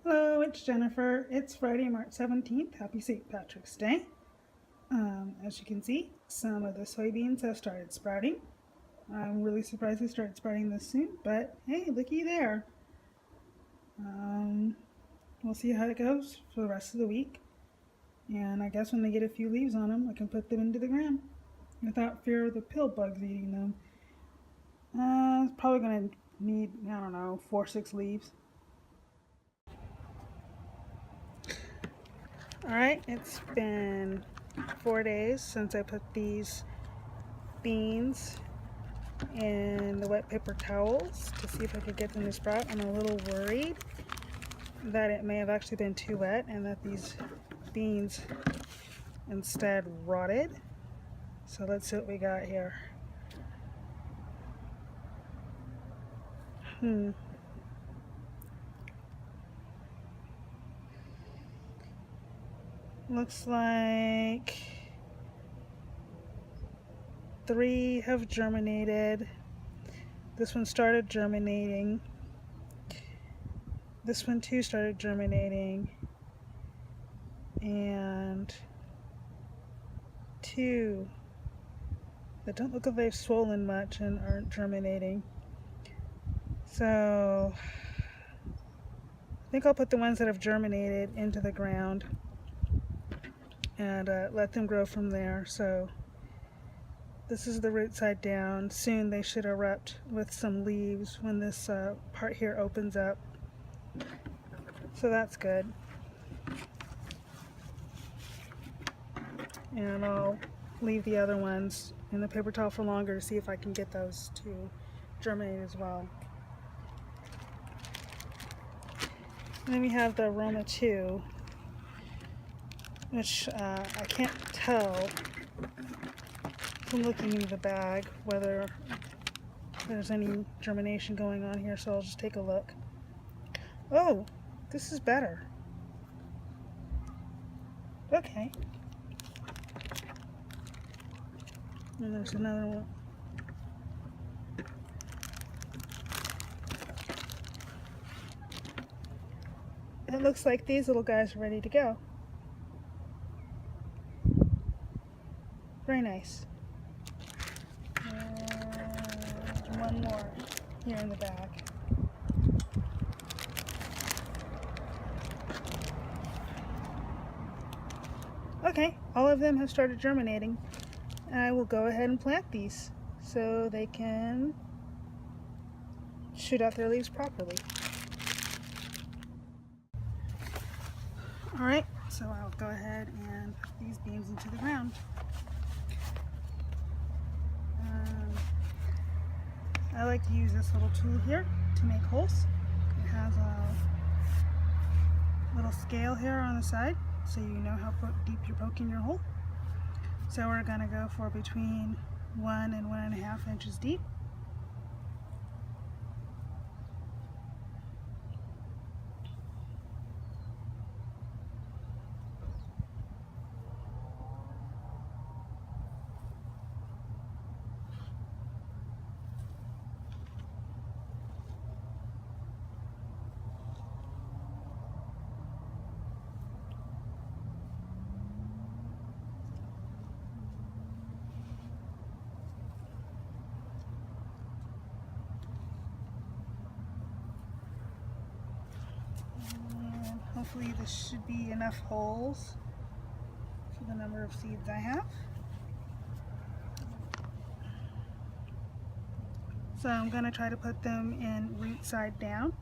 Hello, it's Jennifer. It's Friday, March 17th. Happy St. Patrick's Day. As you can see, some of the soybeans have started sprouting. I'm really surprised they started sprouting this soon, but hey, looky there. Um, we'll see how it goes for the rest of the week. And I guess when they get a few leaves on them, I can put them into the ground without fear of the pill bugs eating them. It's probably going to need, I don't know, 4 or 6 leaves. Alright, it's been 4 days since I put these beans in the wet paper towels to see if I could get them to sprout. I'm a little worried that it may have actually been too wet and that these beans instead rotted. So let's see what we got here. Looks like 3 have germinated. This one started germinating. This one too started germinating. And 2 that don't look like they've swollen much and aren't germinating. So I think I'll put the ones that have germinated into the ground and let them grow from there. So this is the root side down. Soon they should erupt with some leaves when this part here opens up. So that's good. And I'll leave the other ones in the paper towel for longer to see if I can get those to germinate as well. And then we have the Roma II, which I can't tell from looking into the bag whether there's any germination going on here, so I'll just take a look. Oh, this is better. Okay. And there's another one. It looks like these little guys are ready to go. Very nice. And one more here in the bag. Okay, all of them have started germinating. I will go ahead and plant these so they can shoot out their leaves properly. Alright, so I'll go ahead and put these beans into the ground. I like to use this little tool here to make holes. It has a little scale here on the side so you know how deep you're poking your hole. So we're going to go for between 1 and 1.5 inches deep. Hopefully this should be enough holes for the number of seeds I have. So I'm going to try to put them in root side down.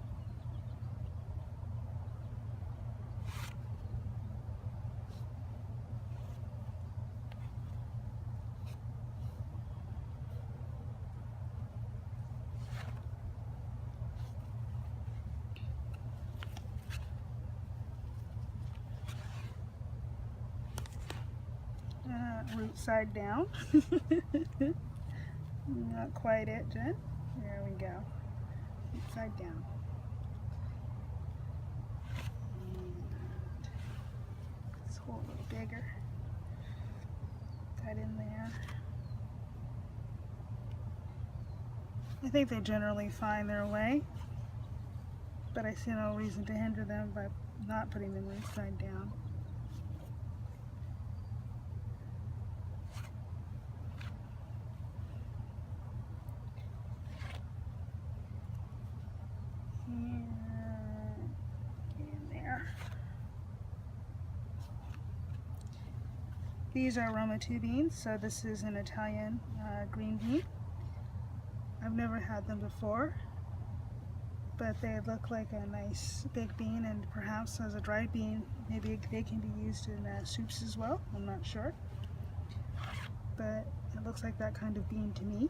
Root side down. Not quite it, Jen. There we go. Root side down. And this hole a little bigger. That in there. I think they generally find their way. but I see no reason to hinder them by not putting them right side down. And get in there. These are Roma II beans, so this is an Italian green bean. I've never had them before, but they look like a nice big bean, and perhaps as a dried bean, maybe they can be used in soups as well. I'm not sure, but it looks like that kind of bean to me.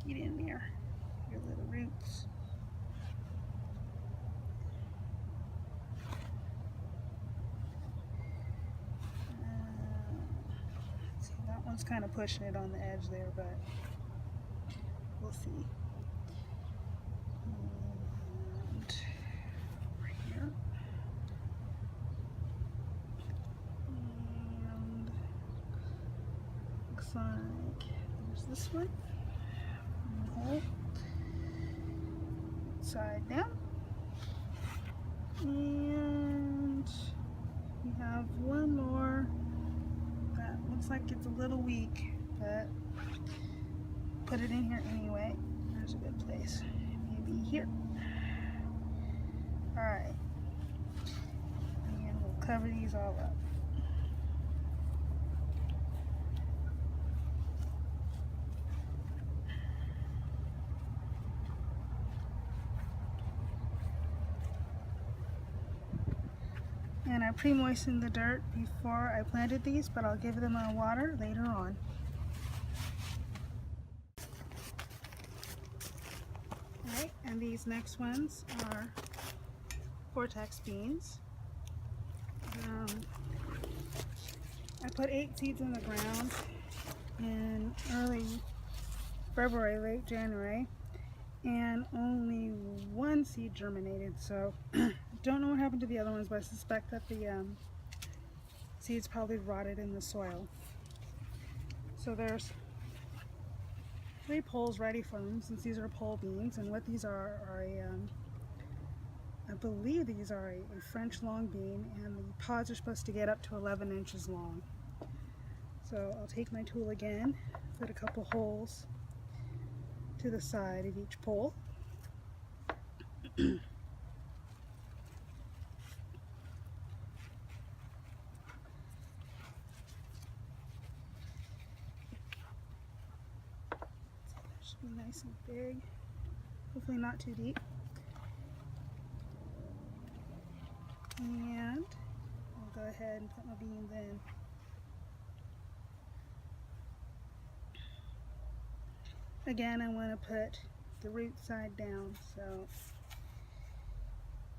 Get in there, your little roots. See, that one's kind of pushing it on the edge there, but we'll see. And right here. And looks like there's this one. Hole. Side down. And we have one more that looks like it's a little weak, but put it in here anyway. There's a good place. Maybe here. Alright. And we'll cover these all up. And I pre-moistened the dirt before I planted these, but I'll give them a water later on. Alright, and these next ones are Fortex Beans. I put 8 seeds in the ground in early February, late January, and only 1 seed germinated, so don't know what happened to the other ones, but I suspect that the seeds probably rotted in the soil. So there's 3 poles ready for them, since these are pole beans, and what these are I believe these are a French long bean, and the pods are supposed to get up to 11 inches long. So I'll take my tool again, put a couple holes to the side of each pole. Should be nice and big, hopefully not too deep. And I'll go ahead and put my beans in. Again, I want to put the root side down, so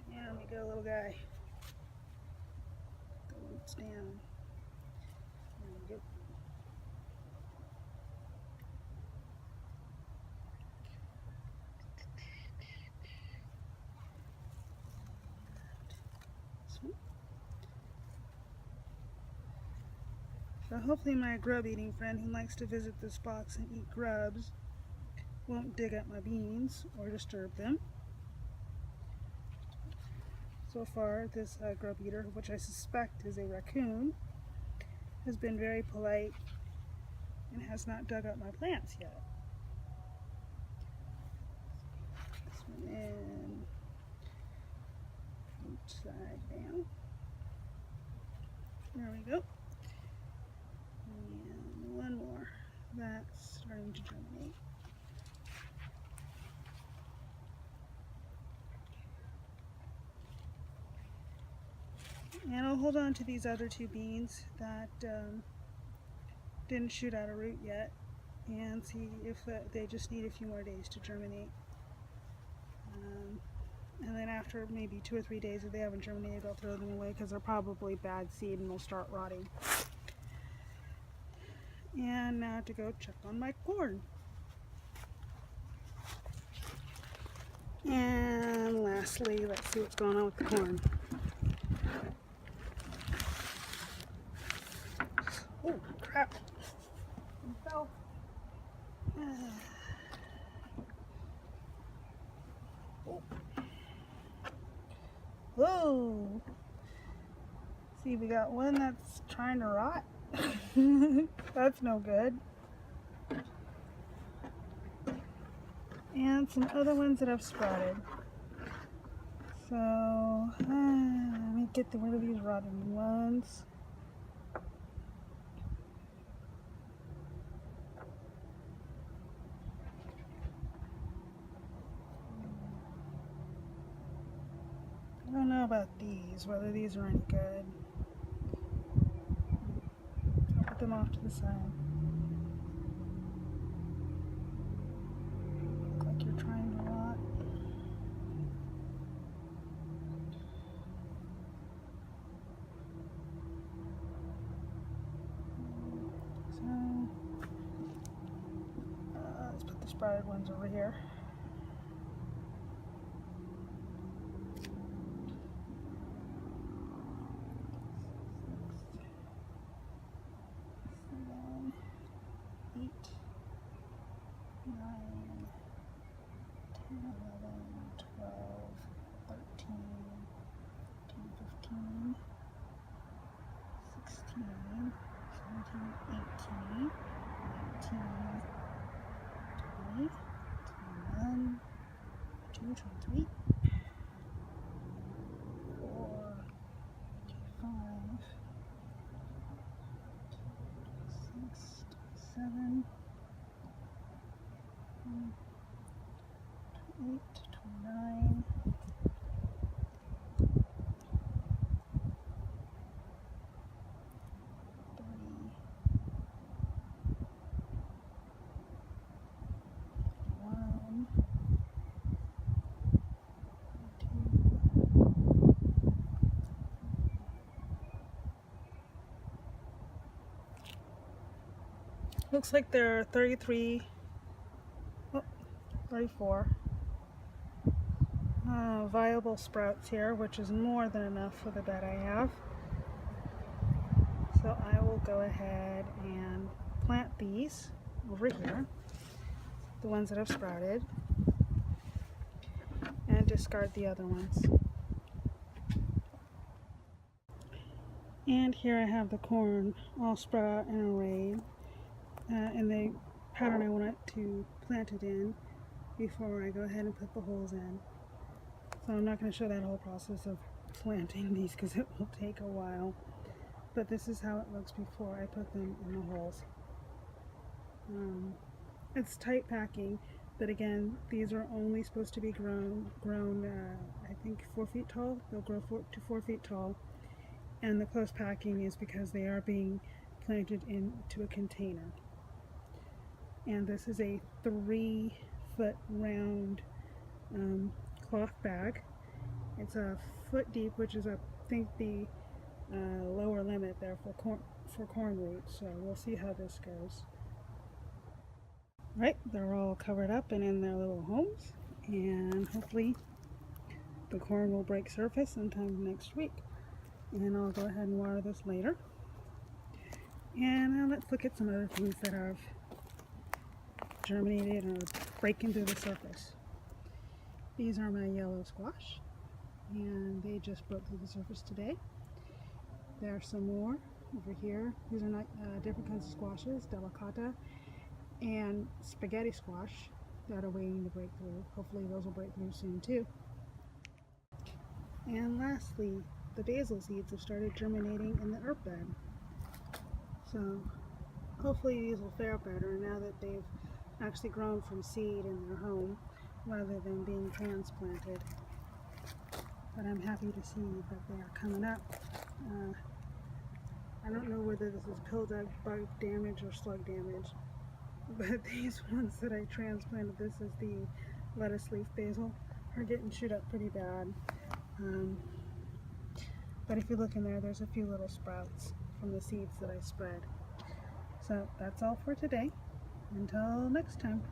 yeah, let me go, little guy. The roots down. There we go. So hopefully my grub eating friend who likes to visit this box and eat grubs won't dig up my beans or disturb them. So far, this grub eater, which I suspect is a raccoon, has been very polite and has not dug up my plants yet. This one in, each side down. There we go. And one more. That's starting to germinate. And I'll hold on to these other 2 beans that didn't shoot out a root yet, and see if they just need a few more days to germinate. And then after maybe 2 or 3 days, if they haven't germinated, I'll throw them away because they're probably bad seed and they'll start rotting. And now to go check on my corn. And lastly, let's see what's going on with the corn. Oh, crap. It fell. Whoa! See, we got one that's trying to rot. That's no good. And some other ones that have sprouted. So, let me get rid of these rotten ones. I don't know about these, whether these are any good. I'll put them off to the side. Look like you're trying to rot. So, let's put the sprouted ones over here. Seven, 28, 29, 30, 1, 2. Looks like there are 33, 34 viable sprouts here, which is more than enough for the bed I have. So I will go ahead and plant these over here, the ones that have sprouted, and discard the other ones. And here I have the corn all spread out and arrayed in the pattern I want to plant it in before I go ahead and put the holes in. So I'm not going to show that whole process of planting these because it will take a while. But this is how it looks before I put them in the holes. It's tight packing, but again, these are only supposed to be grown I think 4 feet tall. They'll grow to 4 feet tall. And the close packing is because they are being planted into a container. And this is a 3-foot round cloth bag. It's a foot deep, which is I think the lower limit there for corn roots. So we'll see how this goes. Right, they're all covered up and in their little homes, and hopefully the corn will break surface sometime next week. And I'll go ahead and water this later. And let's look at some other things that have germinated or breaking through the surface. These are my yellow squash, and they just broke through the surface today. There are some more over here. These are not different kinds of squashes, delicata and spaghetti squash that are waiting to break through. Hopefully those will break through soon too. And lastly, the basil seeds have started germinating in the herb bed. So hopefully these will fare better now that they've actually grown from seed in their home rather than being transplanted. But I'm happy to see that they are coming up. I don't know whether this is pill bug damage or slug damage, but these ones that I transplanted, this is the lettuce leaf basil, are getting chewed up pretty bad. But if you look in there, there's a few little sprouts from the seeds that I spread. So that's all for today. Until next time.